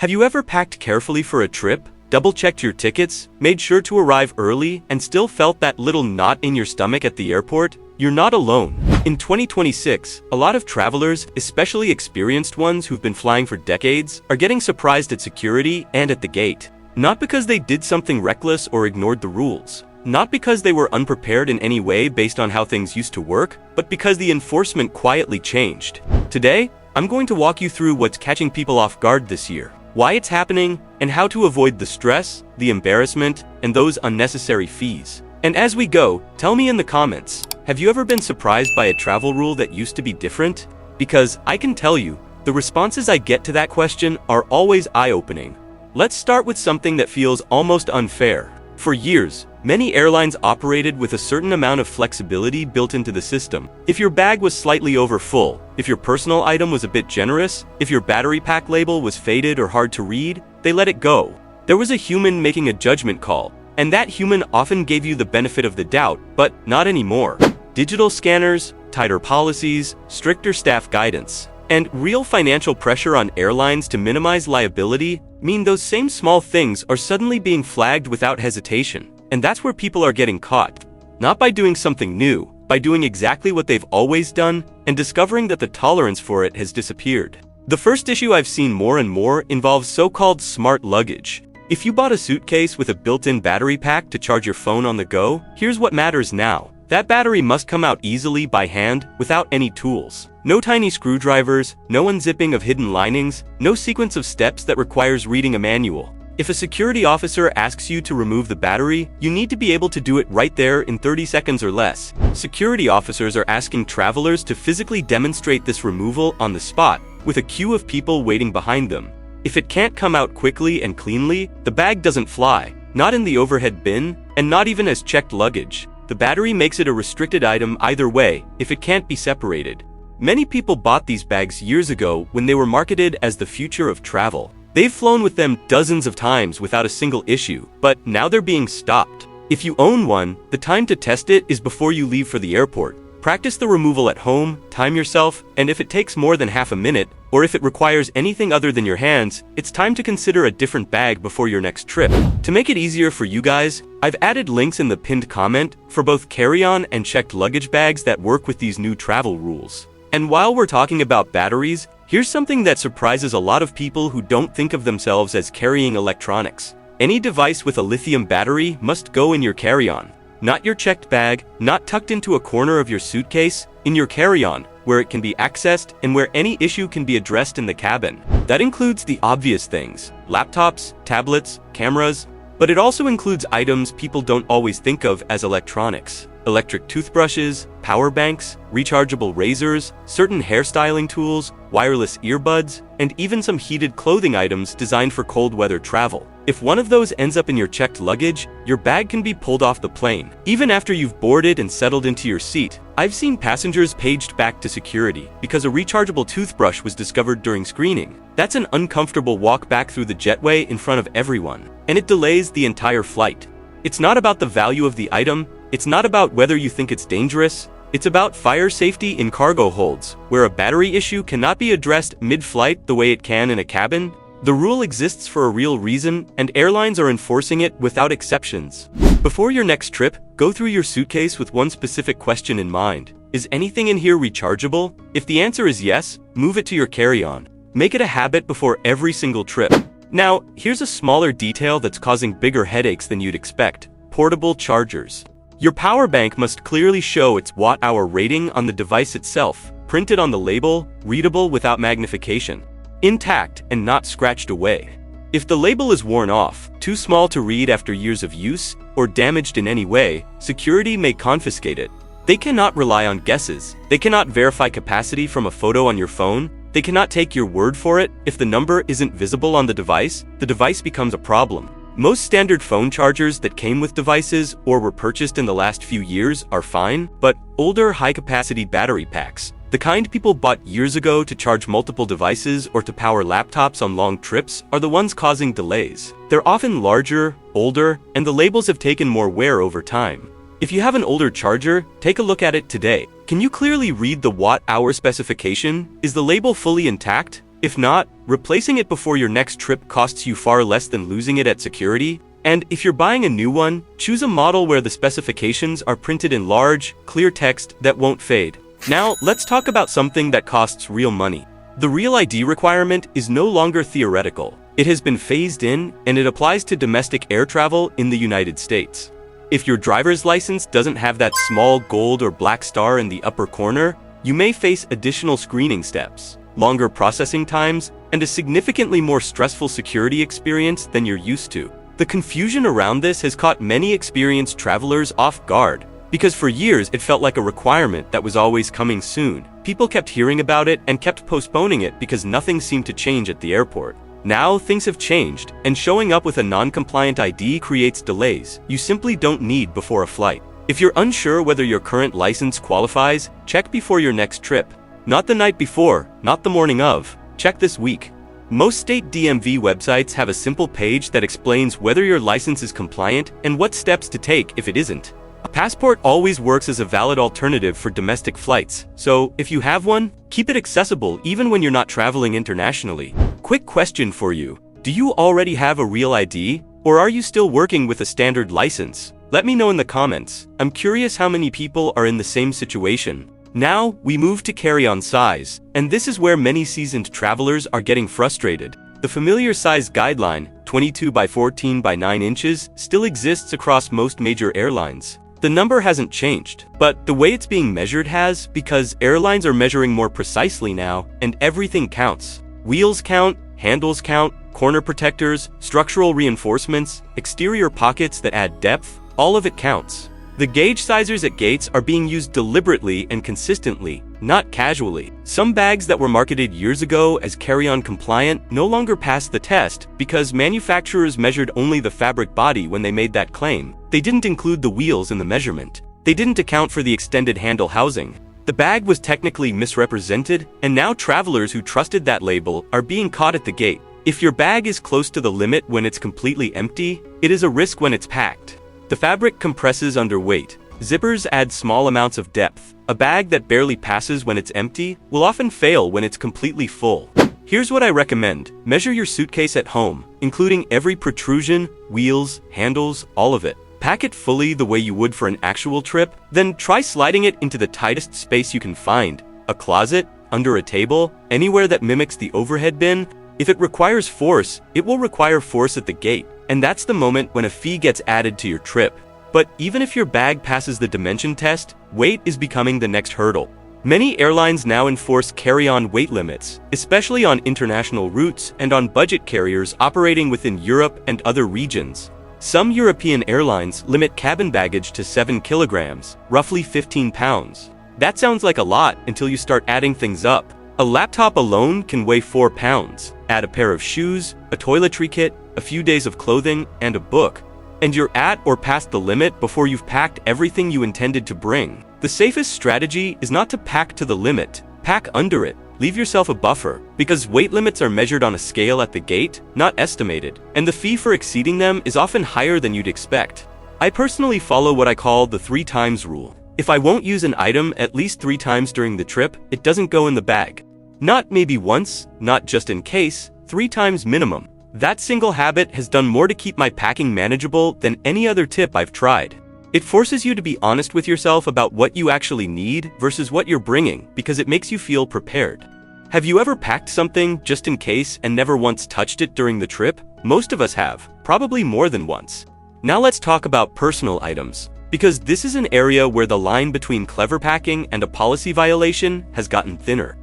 Have you ever packed carefully for a trip, double-checked your tickets, made sure to arrive early, and still felt that little knot in your stomach at the airport? You're not alone. In 2026, a lot of travelers, especially experienced ones who've been flying for decades, are getting surprised at security and at the gate. Not because they did something reckless or ignored the rules. Not because they were unprepared in any way based on how things used to work, but because the enforcement quietly changed. Today, I'm going to walk you through what's catching people off guard this year, why it's happening, and how to avoid the stress, the embarrassment, and those unnecessary fees. And as we go, tell me in the comments, have you ever been surprised by a travel rule that used to be different? Because I can tell you, the responses I get to that question are always eye-opening. Let's start with something that feels almost unfair. For years, many airlines operated with a certain amount of flexibility built into the system. If your bag was slightly over full, if your personal item was a bit generous, if your battery pack label was faded or hard to read, they let it go. There was a human making a judgment call, and that human often gave you the benefit of the doubt, but not anymore. Digital scanners, tighter policies, stricter staff guidance, and real financial pressure on airlines to minimize liability mean those same small things are suddenly being flagged without hesitation. And that's where people are getting caught. Not by doing something new, by doing exactly what they've always done and discovering that the tolerance for it has disappeared. The first issue I've seen more and more involves so-called smart luggage. If you bought a suitcase with a built-in battery pack to charge your phone on the go, here's what matters now. That battery must come out easily by hand without any tools. No tiny screwdrivers, no unzipping of hidden linings, no sequence of steps that requires reading a manual. If a security officer asks you to remove the battery, you need to be able to do it right there in 30 seconds or less. Security officers are asking travelers to physically demonstrate this removal on the spot, with a queue of people waiting behind them. If it can't come out quickly and cleanly, the bag doesn't fly, not in the overhead bin, and not even as checked luggage. The battery makes it a restricted item either way, if it can't be separated. Many people bought these bags years ago when they were marketed as the future of travel. They've flown with them dozens of times without a single issue, but now they're being stopped. If you own one, the time to test it is before you leave for the airport. Practice the removal at home, time yourself, and if it takes more than half a minute, or if it requires anything other than your hands, it's time to consider a different bag before your next trip. To make it easier for you guys, I've added links in the pinned comment for both carry-on and checked luggage bags that work with these new travel rules. And while we're talking about batteries, here's something that surprises a lot of people who don't think of themselves as carrying electronics. Any device with a lithium battery must go in your carry-on. Not your checked bag, not tucked into a corner of your suitcase, in your carry-on, where it can be accessed and where any issue can be addressed in the cabin. That includes the obvious things, laptops, tablets, cameras, but it also includes items people don't always think of as electronics. Electric toothbrushes, power banks, rechargeable razors, certain hairstyling tools, wireless earbuds, and even some heated clothing items designed for cold weather travel. If one of those ends up in your checked luggage, your bag can be pulled off the plane. Even after you've boarded and settled into your seat, I've seen passengers paged back to security because a rechargeable toothbrush was discovered during screening. That's an uncomfortable walk back through the jetway in front of everyone, and it delays the entire flight. It's not about the value of the item, it's not about whether you think it's dangerous, it's about fire safety in cargo holds, where a battery issue cannot be addressed mid-flight the way it can in a cabin. The rule exists for a real reason, and airlines are enforcing it without exceptions. Before your next trip, go through your suitcase with one specific question in mind. Is anything in here rechargeable? If the answer is yes, move it to your carry-on. Make it a habit before every single trip. Now, here's a smaller detail that's causing bigger headaches than you'd expect. Portable chargers. Your power bank must clearly show its watt-hour rating on the device itself, printed on the label, readable without magnification, intact and not scratched away. If the label is worn off, too small to read after years of use, or damaged in any way, security may confiscate it. They cannot rely on guesses. They cannot verify capacity from a photo on your phone. They cannot take your word for it. If the number isn't visible on the device becomes a problem. Most standard phone chargers that came with devices or were purchased in the last few years are fine, but older high-capacity battery packs, the kind people bought years ago to charge multiple devices or to power laptops on long trips, are the ones causing delays. They're often larger, older, and the labels have taken more wear over time. If you have an older charger, take a look at it today. Can you clearly read the watt-hour specification? Is the label fully intact? If not, replacing it before your next trip costs you far less than losing it at security. And if you're buying a new one, choose a model where the specifications are printed in large, clear text that won't fade. Now, let's talk about something that costs real money. The Real ID requirement is no longer theoretical. It has been phased in, and it applies to domestic air travel in the United States. If your driver's license doesn't have that small gold or black star in the upper corner, you may face additional screening steps, longer processing times, and a significantly more stressful security experience than you're used to. The confusion around this has caught many experienced travelers off guard, because for years it felt like a requirement that was always coming soon. People kept hearing about it and kept postponing it because nothing seemed to change at the airport. Now things have changed, and showing up with a non-compliant ID creates delays you simply don't need before a flight. If you're unsure whether your current license qualifies, check before your next trip. Not the night before, not the morning of. Check this week. Most state DMV websites have a simple page that explains whether your license is compliant and what steps to take if it isn't. A passport always works as a valid alternative for domestic flights, so if you have one, keep it accessible even when you're not traveling internationally. Quick question for you. Do you already have a Real ID, or are you still working with a standard license? Let me know in the comments. I'm curious how many people are in the same situation. Now, we move to carry-on size, and this is where many seasoned travelers are getting frustrated. The familiar size guideline, 22 by 14 by 9 inches, still exists across most major airlines. The number hasn't changed, but the way it's being measured has, because airlines are measuring more precisely now, and everything counts. Wheels count, handles count, corner protectors, structural reinforcements, exterior pockets that add depth, all of it counts. The gauge sizers at gates are being used deliberately and consistently, not casually. Some bags that were marketed years ago as carry-on compliant no longer pass the test because manufacturers measured only the fabric body when they made that claim. They didn't include the wheels in the measurement. They didn't account for the extended handle housing. The bag was technically misrepresented, and now travelers who trusted that label are being caught at the gate. If your bag is close to the limit when it's completely empty, it is a risk when it's packed. The fabric compresses under weight. Zippers add small amounts of depth. A bag that barely passes when it's empty will often fail when it's completely full. Here's what I recommend. Measure your suitcase at home, including every protrusion, wheels, handles, all of it. Pack it fully the way you would for an actual trip, then try sliding it into the tightest space you can find. A closet, under a table, anywhere that mimics the overhead bin. If it requires force, it will require force at the gate. And that's the moment when a fee gets added to your trip. But even if your bag passes the dimension test, weight is becoming the next hurdle. Many airlines now enforce carry-on weight limits, especially on international routes and on budget carriers operating within Europe and other regions. Some European airlines limit cabin baggage to 7 kilograms, roughly 15 pounds. That sounds like a lot until you start adding things up. A laptop alone can weigh 4 pounds. Add a pair of shoes, a toiletry kit, a few days of clothing, and a book. And you're at or past the limit before you've packed everything you intended to bring. The safest strategy is not to pack to the limit. Pack under it. Leave yourself a buffer, because weight limits are measured on a scale at the gate, not estimated, and the fee for exceeding them is often higher than you'd expect. I personally follow what I call the 3 times rule. If I won't use an item at least 3 times during the trip, it doesn't go in the bag. Not maybe once, not just in case, 3 times minimum. That single habit has done more to keep my packing manageable than any other tip I've tried. It forces you to be honest with yourself about what you actually need versus what you're bringing, because it makes you feel prepared. Have you ever packed something just in case and never once touched it during the trip? Most of us have, probably more than once. Now let's talk about personal items, because this is an area where the line between clever packing and a policy violation has gotten thinner.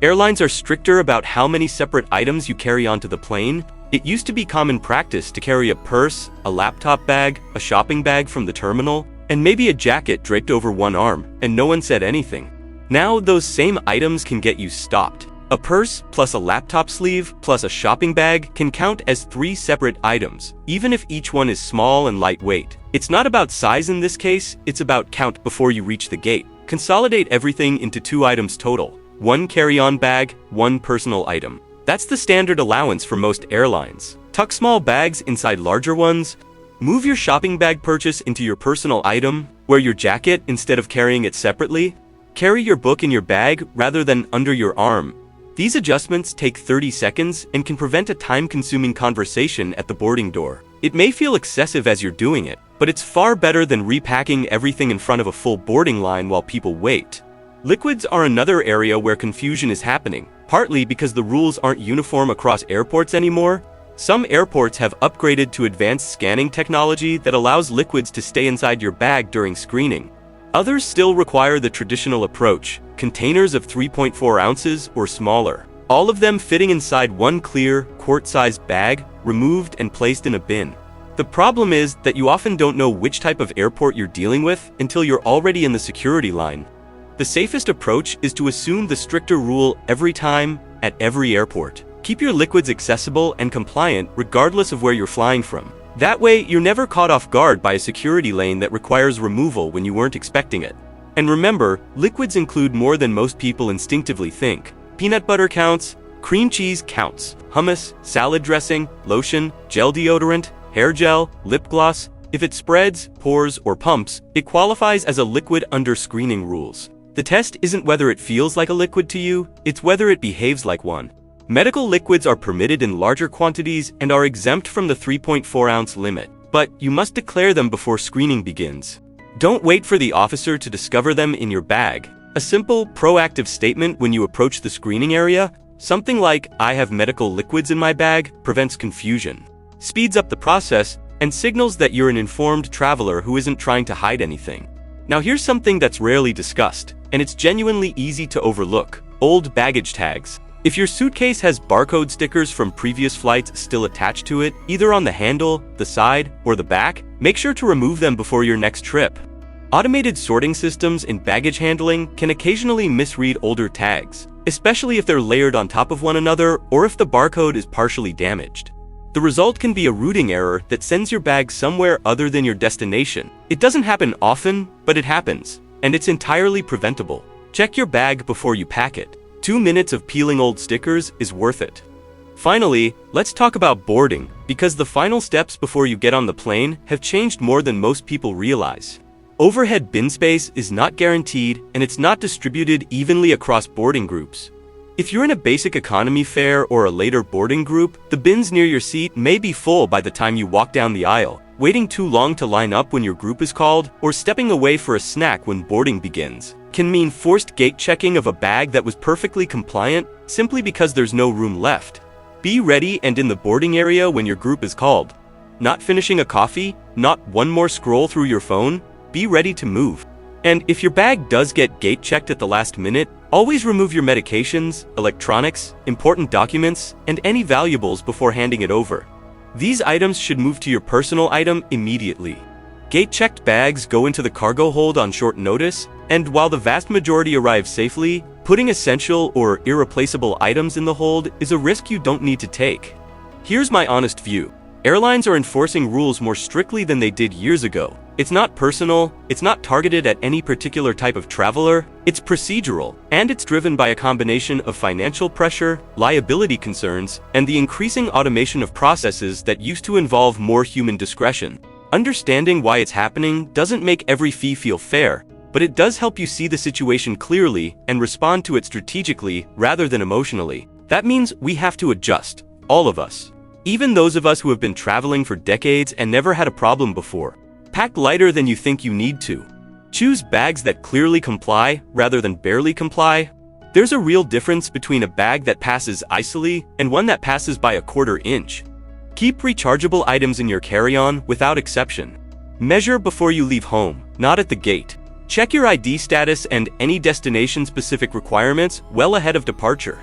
Airlines are stricter about how many separate items you carry onto the plane. It used to be common practice to carry a purse, a laptop bag, a shopping bag from the terminal, and maybe a jacket draped over one arm, and no one said anything. Now those same items can get you stopped. A purse plus a laptop sleeve plus a shopping bag can count as 3 separate items, even if each one is small and lightweight. It's not about size in this case, it's about count before you reach the gate. Consolidate everything into 2 items total. 1 carry-on bag, 1 personal item. That's the standard allowance for most airlines. Tuck small bags inside larger ones. Move your shopping bag purchase into your personal item. Wear your jacket instead of carrying it separately. Carry your book in your bag rather than under your arm. These adjustments take 30 seconds and can prevent a time-consuming conversation at the boarding door. It may feel excessive as you're doing it, but it's far better than repacking everything in front of a full boarding line while people wait. Liquids are another area where confusion is happening, partly because the rules aren't uniform across airports anymore. Some airports have upgraded to advanced scanning technology that allows liquids to stay inside your bag during screening. Others still require the traditional approach, containers of 3.4 ounces or smaller, all of them fitting inside one clear, quart-sized bag, removed and placed in a bin. The problem is that you often don't know which type of airport you're dealing with until you're already in the security line. The safest approach is to assume the stricter rule every time, at every airport. Keep your liquids accessible and compliant regardless of where you're flying from. That way, you're never caught off guard by a security lane that requires removal when you weren't expecting it. And remember, liquids include more than most people instinctively think. Peanut butter counts, cream cheese counts, hummus, salad dressing, lotion, gel deodorant, hair gel, lip gloss. If it spreads, pours, or pumps, it qualifies as a liquid under screening rules. The test isn't whether it feels like a liquid to you, it's whether it behaves like one. Medical liquids are permitted in larger quantities and are exempt from the 3.4-ounce limit, but you must declare them before screening begins. Don't wait for the officer to discover them in your bag. A simple, proactive statement when you approach the screening area, something like, "I have medical liquids in my bag," prevents confusion, speeds up the process, and signals that you're an informed traveler who isn't trying to hide anything. Now here's something that's rarely discussed, and it's genuinely easy to overlook: old baggage tags. If your suitcase has barcode stickers from previous flights still attached to it, either on the handle, the side, or the back, make sure to remove them before your next trip. Automated sorting systems in baggage handling can occasionally misread older tags, especially if they're layered on top of one another or if the barcode is partially damaged. The result can be a routing error that sends your bag somewhere other than your destination. It doesn't happen often, but it happens, and it's entirely preventable. Check your bag before you pack it. 2 minutes of peeling old stickers is worth it. Finally, let's talk about boarding, because the final steps before you get on the plane have changed more than most people realize. Overhead bin space is not guaranteed, and it's not distributed evenly across boarding groups. If you're in a basic economy fare or a later boarding group, the bins near your seat may be full by the time you walk down the aisle, waiting too long to line up when your group is called, or stepping away for a snack when boarding begins. Can mean forced gate checking of a bag that was perfectly compliant simply because there's no room left. Be ready and in the boarding area when your group is called. Not finishing a coffee? Not one more scroll through your phone? Be ready to move. And if your bag does get gate checked at the last minute, always remove your medications, electronics, important documents, and any valuables before handing it over. These items should move to your personal item immediately. Gate-checked bags go into the cargo hold on short notice, and while the vast majority arrive safely, putting essential or irreplaceable items in the hold is a risk you don't need to take. Here's my honest view. Airlines are enforcing rules more strictly than they did years ago. It's not personal, it's not targeted at any particular type of traveler, it's procedural, and it's driven by a combination of financial pressure, liability concerns, and the increasing automation of processes that used to involve more human discretion. Understanding why it's happening doesn't make every fee feel fair, but it does help you see the situation clearly and respond to it strategically rather than emotionally. That means we have to adjust, all of us. Even those of us who have been traveling for decades and never had a problem before. Pack lighter than you think you need to. Choose bags that clearly comply rather than barely comply. There's a real difference between a bag that passes icily and one that passes by a quarter inch. Keep rechargeable items in your carry-on without exception. Measure before you leave home, not at the gate. Check your ID status and any destination-specific requirements well ahead of departure.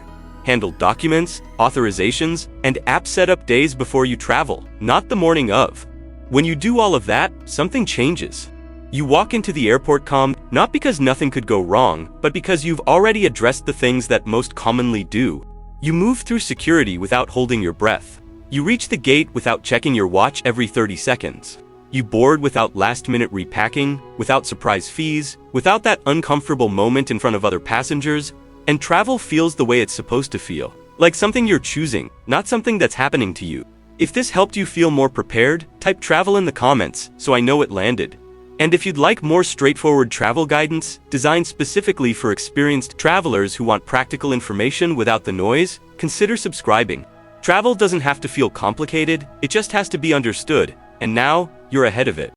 Handle documents, authorizations, and app setup days before you travel, not the morning of. When you do all of that, something changes. You walk into the airport calm, not because nothing could go wrong, but because you've already addressed the things that most commonly do. You move through security without holding your breath. You reach the gate without checking your watch every 30 seconds. You board without last-minute repacking, without surprise fees, without that uncomfortable moment in front of other passengers, and travel feels the way it's supposed to feel. Like something you're choosing, not something that's happening to you. If this helped you feel more prepared, type travel in the comments so I know it landed. And if you'd like more straightforward travel guidance, designed specifically for experienced travelers who want practical information without the noise, consider subscribing. Travel doesn't have to feel complicated, it just has to be understood, and now, you're ahead of it.